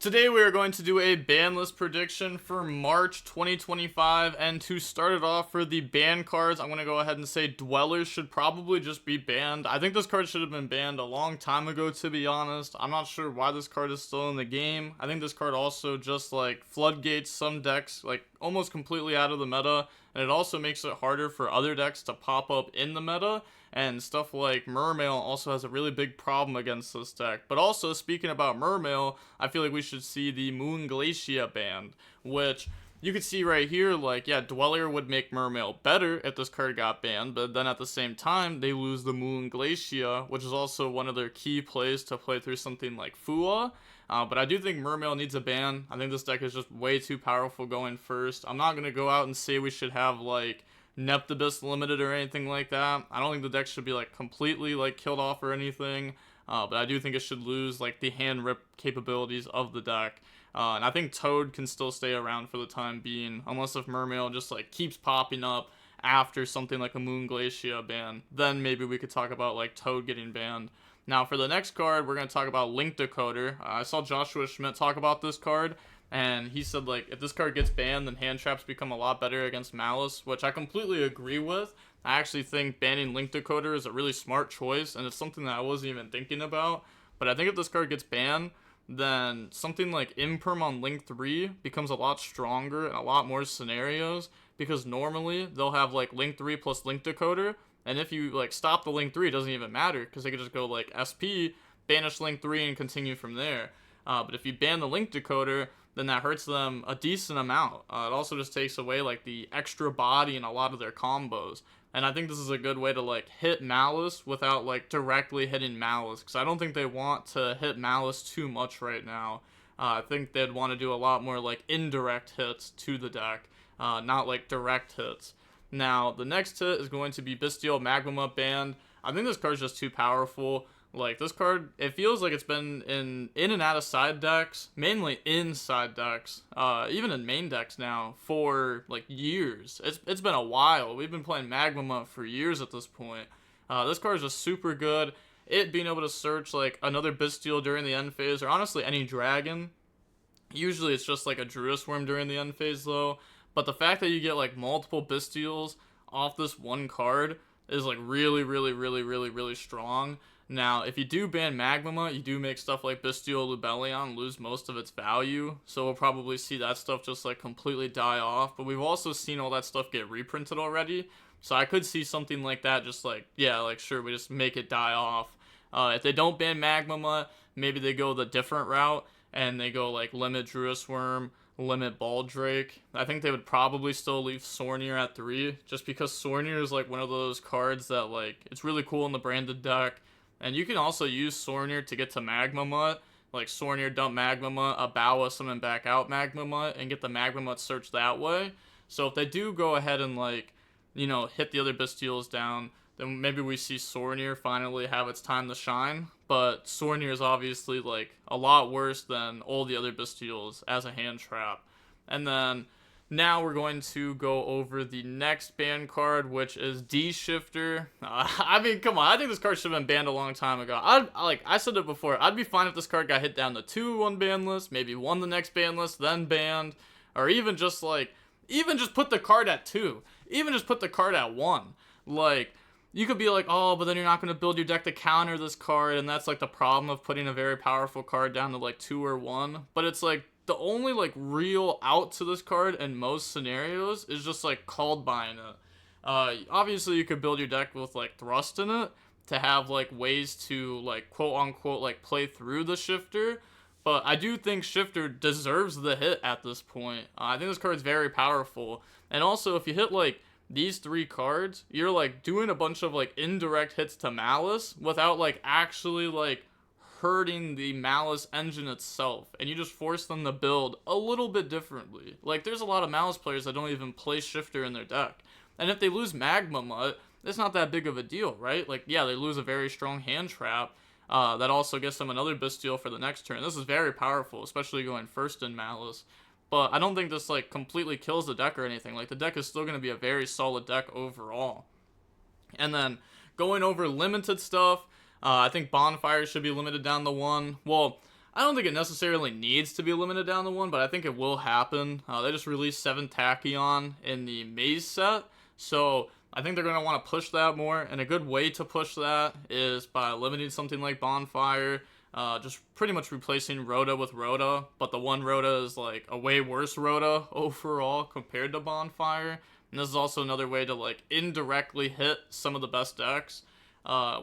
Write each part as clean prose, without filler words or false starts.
Today we are going to do a ban list prediction for March 2025, and to start it off for the ban cards, I'm going to go ahead and say Dwellers should probably just be banned. I think this card should have been banned a long time ago, to be honest. I'm not sure why this card is still in the game. I think this card also just like floodgates some decks like almost completely out of the meta, and it also makes it harder for other decks to pop up in the meta. And stuff like Mermail also has a really big problem against this deck. But also, speaking about Mermail, I feel like we should see the Moon Glacier banned, which you could see right here, like, yeah, Dweller would make Mermail better if this card got banned, but then at the same time, they lose the Moon Glacier, which is also one of their key plays to play through something like Fua. But I do think Mermail needs a ban. I think this deck is just way too powerful going first. I'm not going to go out and say we should have, like, Neptibus limited or anything like that. I don't think the deck should be like completely like killed off or anything, but I do think it should lose like the hand rip capabilities of the deck. And I think Toad can still stay around for the time being, unless if Mermail just like keeps popping up after something like a Moon Glacier ban. Then maybe we could talk about like Toad getting banned. Now for the next card, we're going to talk about Link Decoder. I saw Joshua Schmidt talk about this card, and he said like if this card gets banned, then hand traps become a lot better against Malice, which I completely agree with. I actually think banning Link Decoder is a really smart choice, and it's something that I wasn't even thinking about. But I think if this card gets banned, then something like Imperm on Link 3 becomes a lot stronger in a lot more scenarios, because normally they'll have like Link 3 plus Link Decoder, and if you like stop the Link 3, it doesn't even matter, because they could just go like SP, banish Link 3, and continue from there. But if you ban the Link Decoder, then that hurts them a decent amount. It also just takes away like the extra body in a lot of their combos. And I think this is a good way to like hit Malice without like directly hitting Malice, because I don't think they want to hit Malice too much right now. I think they'd want to do a lot more like indirect hits to the deck, not like direct hits. Now, the next hit is going to be Bestial Magma banned. I think this card's just too powerful. Like, this card, it feels like it's been in and out of side decks, mainly in side decks, even in main decks now, for, like, years. It's been a while. We've been playing Magma for years at this point. This card is just super good. It being able to search, like, another Bestial during the end phase, or honestly any dragon. Usually it's just, like, a Druid Worm during the end phase, though. But the fact that you get, like, multiple Bestials off this one card is, like, really, really, really, really, really strong. Now, if you do ban Magma, you do make stuff like Bestial Lubellion lose most of its value, so we'll probably see that stuff just like completely die off, but we've also seen all that stuff get reprinted already, so I could see something like that just like, yeah, like sure, we just make it die off. If they don't ban Magma, maybe they go the different route, and they go like limit Druisworm, limit Baldrake. I think they would probably still leave Sornier at 3, just because Sornier is like one of those cards that like, it's really cool in the branded deck. And you can also use Sornier to get to Magma Mutt, like Sornier dump Magma Mutt, Abawa summon back out Magma Mutt, and get the Magma Mutt search that way. So if they do go ahead and like, you know, hit the other Bestials down, then maybe we see Sornier finally have its time to shine. But Sornier is obviously like a lot worse than all the other Bestials as a hand trap. And then now we're going to go over the next ban card, which is D-Shifter. I mean, come on. I think this card should have been banned a long time ago. I said it before. I'd be fine if this card got hit down to 2 one ban list, maybe won the next ban list, then banned, or even just put the card at 2. Even just put the card at 1. Like, you could be like, oh, but then you're not going to build your deck to counter this card, and that's like the problem of putting a very powerful card down to like 2 or 1. But it's like, the only like real out to this card in most scenarios is just like called buying it. Obviously you could build your deck with like Thrust in it to have like ways to like quote unquote like play through the Shifter, but I do think Shifter deserves the hit at this point. I think this card is very powerful, and also if you hit like these 3 cards, you're like doing a bunch of like indirect hits to Malice without like actually like hurting the Malice engine itself, and you just force them to build a little bit differently. Like, there's a lot of Malice players that don't even play Shifter in their deck, and if they lose Magma Mutt, it's not that big of a deal, right? Like, yeah, they lose a very strong hand trap, that also gets them another Bestial for the next turn. This is very powerful, especially going first in Malice, but I don't think this, like, completely kills the deck or anything. Like, the deck is still going to be a very solid deck overall. And then, going over limited stuff, I think Bonfire should be limited down to 1. Well, I don't think it necessarily needs to be limited down to one, but I think it will happen. They just released 7 Tachyon in the Maze set, so I think they're going to want to push that more, and a good way to push that is by limiting something like Bonfire, just pretty much replacing Rhoda with Rhoda, but the one Rhoda is like a way worse Rhoda overall compared to Bonfire, and this is also another way to like indirectly hit some of the best decks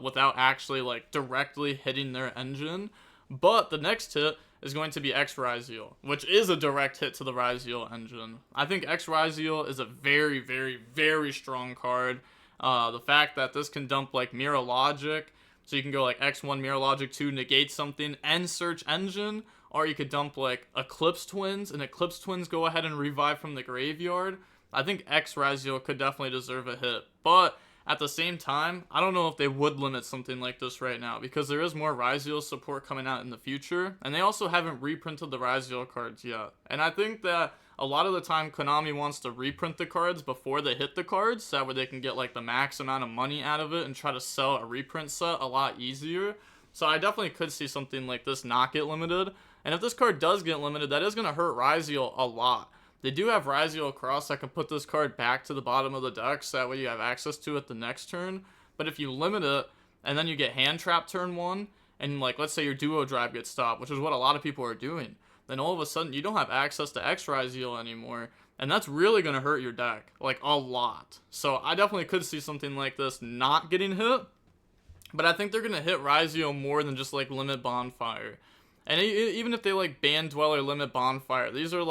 without actually like directly hitting their engine. But the next hit is going to be X Ryzeal, which is a direct hit to the Ryzeal engine. I think X Ryzeal is a very, very, very strong card. The fact that this can dump like Mirror Logic, so you can go like X1 Mirror Logic 2, negate something, and search engine, or you could dump like Eclipse Twins, and Eclipse Twins go ahead and revive from the graveyard. I think X Ryzeal could definitely deserve a hit, but at the same time, I don't know if they would limit something like this right now, because there is more Ryzeal support coming out in the future, and they also haven't reprinted the Ryzeal cards yet. And I think that a lot of the time Konami wants to reprint the cards before they hit the cards, so that way they can get like the max amount of money out of it and try to sell a reprint set a lot easier. So I definitely could see something like this not get limited, and if this card does get limited, that is going to hurt Ryzeal a lot. They do have Ryzeal Cross that can put this card back to the bottom of the deck, so that way you have access to it the next turn. But if you limit it, and then you get hand trap turn 1, and like let's say your duo drive gets stopped, which is what a lot of people are doing, then all of a sudden you don't have access to X Ryzeal anymore, and that's really going to hurt your deck, like a lot. So I definitely could see something like this not getting hit, but I think they're going to hit Ryzeal more than just like limit Bonfire. And even if they like ban Dweller, limit Bonfire, these are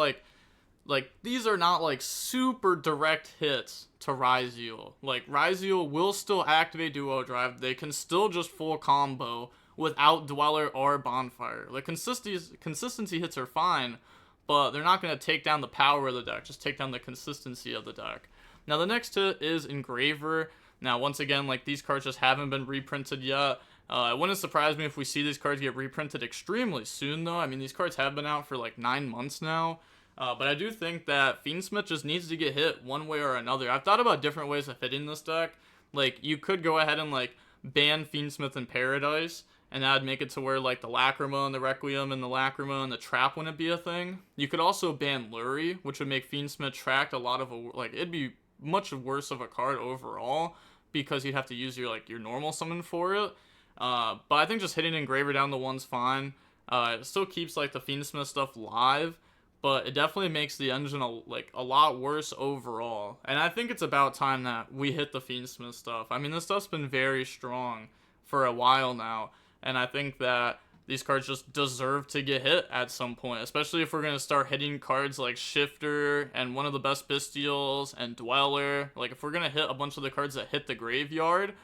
these are not like super direct hits to Ryzeal. Like Ryzeal will still activate duo drive. They can still just full combo without Dweller or Bonfire. Like consistency hits are fine, but they're not going to take down the power of the deck, just take down the consistency of the deck. Now the next hit is Engraver. Now once again, like these cards just haven't been reprinted yet. It wouldn't surprise me if we see these cards get reprinted extremely soon though. I mean, these cards have been out for like 9 months now. But I do think that Fiendsmith just needs to get hit one way or another. I've thought about different ways of hitting this deck. Like, you could go ahead and, like, ban Fiendsmith in Paradise, and that would make it to where, like, the Lacrima and the Requiem and the Lacrima and the Trap wouldn't be a thing. You could also ban Lurie, which would make Fiendsmith tracked a lot of, like, it'd be much worse of a card overall, because you'd have to use your, like, your normal summon for it. But I think just hitting Engraver down the one's fine. It still keeps, like, the Fiendsmith stuff live, but it definitely makes the engine a lot worse overall. And I think it's about time that we hit the Fiendsmith stuff. I mean, this stuff's been very strong for a while now, and I think that these cards just deserve to get hit at some point, especially if we're going to start hitting cards like Shifter and one of the best Bystials and Dweller. Like, if we're going to hit a bunch of the cards that hit the graveyard,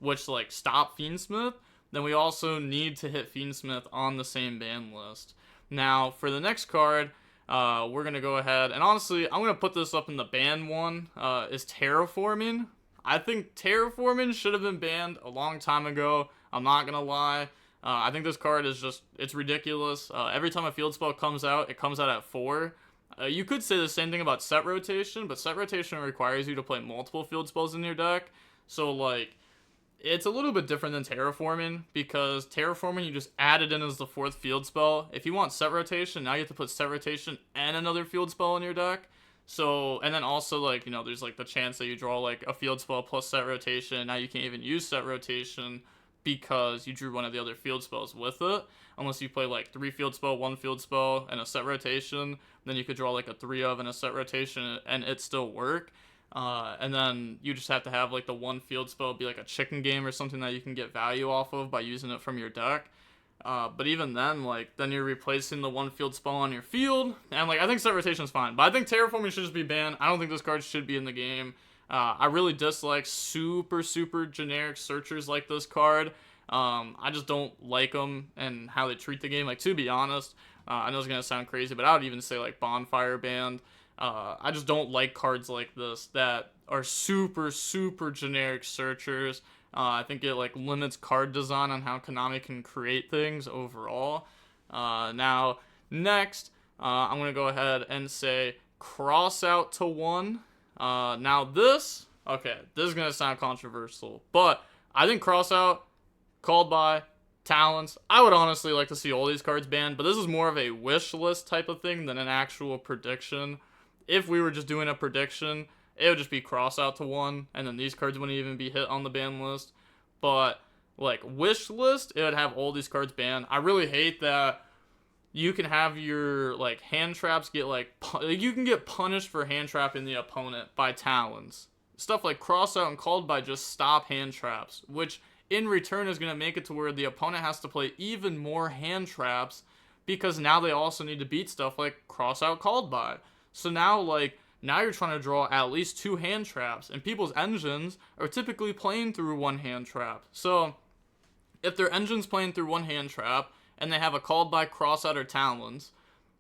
which, like, stop Fiendsmith, then we also need to hit Fiendsmith on the same ban list. Now, for the next card, we're going to go ahead, and honestly, I'm going to put this up in the ban one, is Terraforming. I think Terraforming should have been banned a long time ago, I'm not going to lie. I think this card is just, it's ridiculous. Every time a field spell comes out, it comes out at 4. You could say the same thing about set rotation, but set rotation requires you to play multiple field spells in your deck, so like, it's a little bit different than Terraforming, because Terraforming, you just add it in as the 4th field spell. If you want set rotation, now you have to put set rotation and another field spell in your deck. So, and then also, like, you know, there's, like, the chance that you draw, like, a field spell plus set rotation. Now you can't even use set rotation because you drew one of the other field spells with it. Unless you play, like, 3 field spell, 1 field spell, and a set rotation. Then you could draw, like, a 3 of and a set rotation, and it still work. And then you just have to have like the 1 field spell be like a chicken game or something that you can get value off of by using it from your deck. But even then, like, then you're replacing the 1 field spell on your field, and like, I think set rotation's fine, but I think Terraforming should just be banned. I don't think this card should be in the game. I really dislike super generic searchers like this card. I just don't like them and how they treat the game. Like, to be honest, I know it's gonna sound crazy, but I would even say like Bonfire banned. I just don't like cards like this that are super generic searchers. I think it like limits card design on how Konami can create things overall. Now, next, I'm going to go ahead and say cross out to 1. Now this is going to sound controversial, but I think cross out called by Talents, I would honestly like to see all these cards banned, but this is more of a wish list type of thing than an actual prediction. If we were just doing a prediction, it would just be cross out to 1, and then these cards wouldn't even be hit on the ban list. But, like, wish list, it would have all these cards banned. I really hate that you can have your, like, hand traps get, like, you can get punished for hand trapping the opponent by talons. Stuff like cross out and called by just stop hand traps, which in return is going to make it to where the opponent has to play even more hand traps because now they also need to beat stuff like cross out called by. So now, like, now you're trying to draw at least 2 hand traps, and people's engines are typically playing through 1 hand trap. So if their engine's playing through 1 hand trap and they have a called by cross out or talons,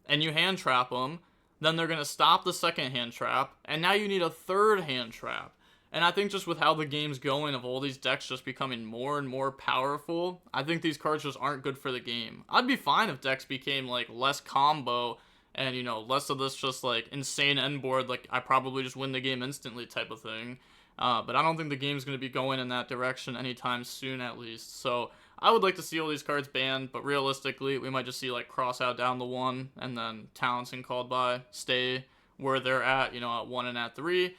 and you hand trap them, then they're going to stop the second hand trap, and now you need a 3rd hand trap. And I think just with how the game's going, of all these decks just becoming more and more powerful, I think these cards just aren't good for the game. I'd be fine if decks became, like, less combo and, you know, less of this just, like, insane end board, like, I probably just win the game instantly type of thing. But I don't think the game's going to be going in that direction anytime soon, at least. So I would like to see all these cards banned, but realistically, we might just see, like, cross out down to 1, and then talents and called by stay where they're at, you know, at 1 and at 3.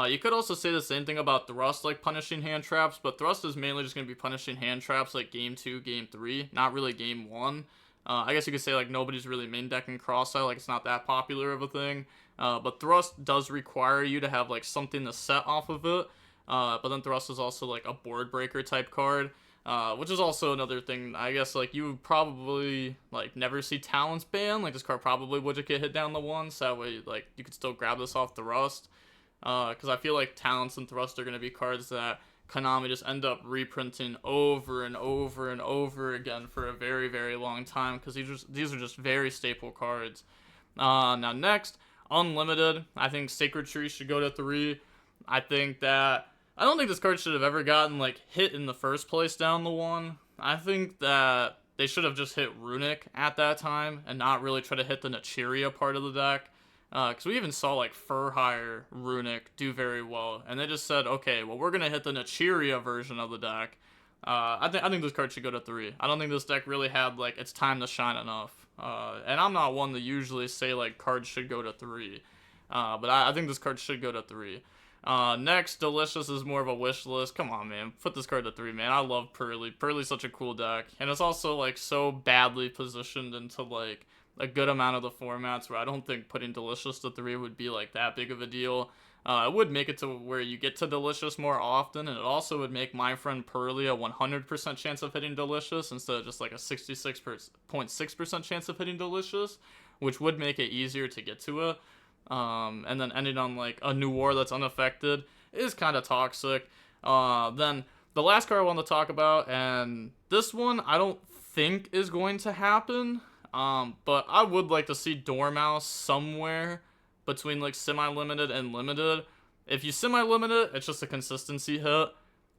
You could also say the same thing about Thrust, like punishing hand traps, but Thrust is mainly just going to be punishing hand traps like game 2, game 3, not really game 1. I guess you could say like nobody's really main decking cross-out, like it's not that popular of a thing. But Thrust does require you to have like something to set off of it. But then Thrust is also like a board breaker type card, which is also another thing. I guess like you would probably like never see Talents banned. Like this card probably would just get hit down to 1, so that way like you could still grab this off Thrust. Because I feel like Talents and Thrust are going to be cards that Konami just end up reprinting over and over and over again for a very, very long time, because these are just very staple cards. Now next, Unlimited. I think Sacred Tree should go to 3. I don't think this card should have ever gotten like hit in the first place down the 1. I think that they should have just hit Runic at that time and not really try to hit the Nachiria part of the deck. Because we even saw, like, Furhire Runic do very well. And they just said, okay, well, we're going to hit the Nachiria version of the deck. I think this card should go to 3. I don't think this deck really had, like, its time to shine enough. And I'm not one to usually say, like, cards should go to 3. But I think this card should go to 3. Next, Delicious is more of a wish list. Come on, man. Put this card to 3, man. I love Pearly. Pearly's such a cool deck. And it's also, like, so badly positioned into, like, a good amount of the formats where I don't think putting Delicious to 3 would be like that big of a deal. It would make it to where you get to Delicious more often, and it also would make my friend Pearly a 100% chance of hitting Delicious instead of just like a 66.6% chance of hitting Delicious, which would make it easier to get to it. And then ending on like a New War that's unaffected is kind of toxic. Then the last card I want to talk about, and this one I don't think is going to happen. But I would like to see Dormouse somewhere between like semi-limited and limited. If you semi-limit it, it's just a consistency hit.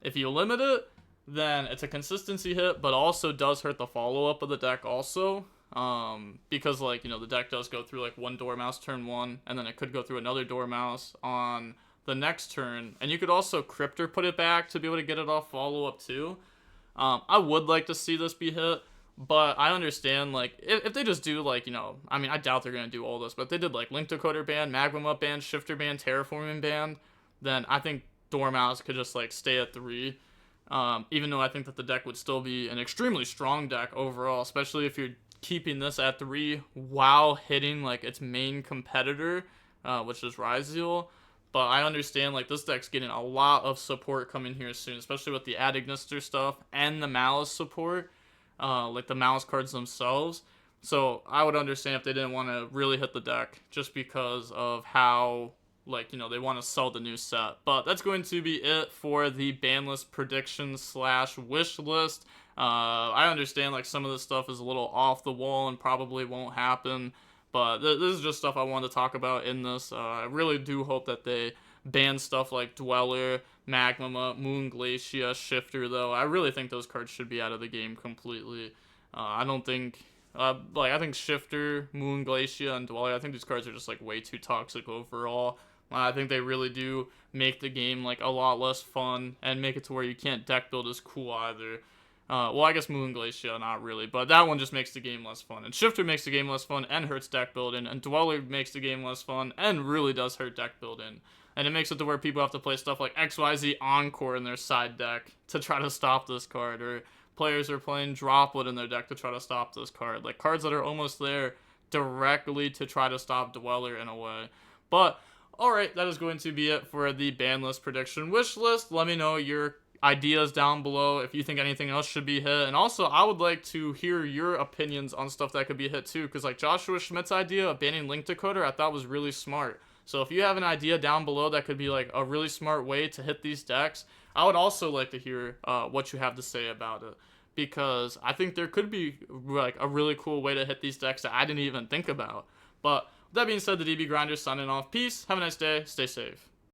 If you limit it, then it's a consistency hit, but also does hurt the follow-up of the deck also. Because like, you know, the deck does go through like one Dormouse turn 1, and then it could go through another Dormouse on the next turn. And you could also Cryptor put it back to be able to get it off follow-up too. I would like to see this be hit. But I understand, like, if they just do, like, you know, I mean, I doubt they're going to do all this, but if they did, like, Link Decoder ban, Magma Up ban, Shifter ban, Terraforming ban, then I think Dormouse could just, like, stay at 3. Even though I think that the deck would still be an extremely strong deck overall, especially if you're keeping this at 3 while hitting, like, its main competitor, which is Ryzeal. But I understand, like, this deck's getting a lot of support coming here soon, especially with the Ad Ignister stuff and the Malice support. Like the Malice cards themselves. So I would understand if they didn't want to really hit the deck just because of how, like, you know, they want to sell the new set. But that's going to be it for the Banlist prediction / wish list. I understand, like, some of this stuff is a little off the wall and probably won't happen. But this is just stuff I wanted to talk about in this. I really do hope that they ban stuff like Dweller, Magma, Moon Glacia, Shifter, though. I really think those cards should be out of the game completely. I don't think, I think Shifter, Moon Glacia, and Dweller, I think these cards are just, like, way too toxic overall. I think they really do make the game, like, a lot less fun and make it to where you can't deck build as cool either. Well, I guess Moon Glacier, not really, but that one just makes the game less fun. And Shifter makes the game less fun and hurts deck building, and Dweller makes the game less fun and really does hurt deck building. And it makes it to where people have to play stuff like XYZ Encore in their side deck to try to stop this card, or players are playing Droplet in their deck to try to stop this card. Like, cards that are almost there directly to try to stop Dweller in a way. But, alright, that is going to be it for the ban list prediction wish list. Let me know your ideas down below if you think anything else should be hit, and also I would like to hear your opinions on stuff that could be hit too, because like Joshua Schmidt's idea of banning Link Decoder I thought was really smart. So if you have an idea down below that could be like a really smart way to hit these decks, I would also like to hear what you have to say about it, because I think there could be like a really cool way to hit these decks that I didn't even think about. But with that being said, the DB Grinder signing off. Peace, have a nice day, stay safe.